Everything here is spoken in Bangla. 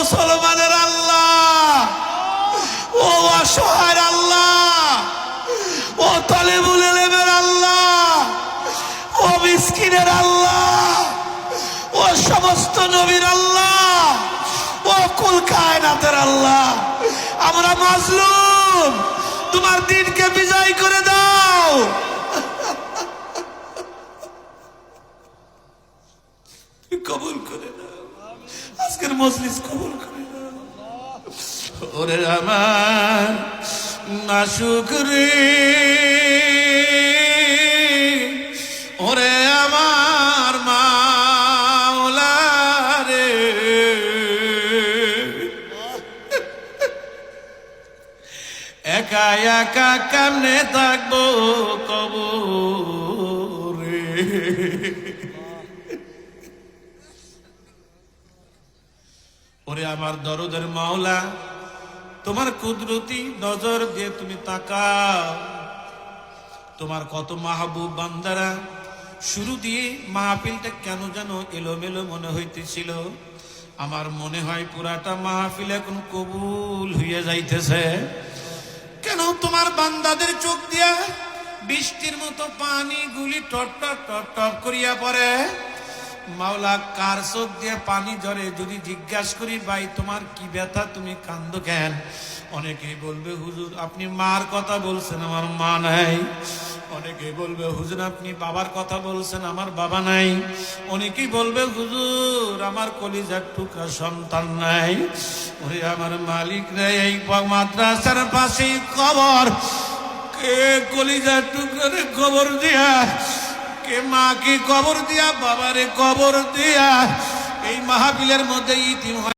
মুসলমানের আল্লাহ, ও অসহায়ের আল্লাহ, ও তালেবুল ইলমের আল্লাহ, ও মিসকিনের আল্লাহ, ও সমস্ত নবীর আল্লাহ, ও কুল কায়নাতের আল্লাহ, আমরা মাজলুম, তোমার দিনকে বিজয় করে দাও। কবুল করে দাও, আজকের মজলিস কবুল করে দাও। ওরে আমার নাশুকরি, ওরে আমার মাওলা রে, একা একা কেমনে থাকবো কবরে। ওরে আমার দরদের মাওলা, তোমার কুদরতি নজর দিয়ে তুমি তাকাও। তোমার কত মাহবুব বান্দারা, শুরু দিয়ে মাহফিলটা কেন যেন এলোমেলো মনে হইতেছিল, আমার মনে হয় পুরাটা মাহফিল এখন কবুল হইয়া যাইতেছে। কেন তোমার বান্দাদের চোখ দিয়া বৃষ্টির মতো পানি গুলি টপ টপ টপ টপ করিয়া পড়ে। মাওলা, কার চোখ দিয়ে পানি ঝরে যদি জিজ্ঞাসা করি, ভাই তোমার কি ব্যথা, তুমি কান্দো কেন? অনেকেই বলবে হুজুর আপনি মার কথা বলছেন, আমার মা নাই। অনেকেই বলবে হুজুর আপনি বাবার কথা বলছেন, আমার বাবা নাই। অনেকেই বলবে হুজুর আমার কলিজার টুকরা সন্তান নাই। ওরে আমার মালিক রে, এই মাদ্রাসার পাশেই কবর, কে কলিজার টুকরারে কবর দিয়া, কে মাকে কবর দিয়া, বাবারে কবর দিয়া এই মাহফিলের মধ্যে ইতিম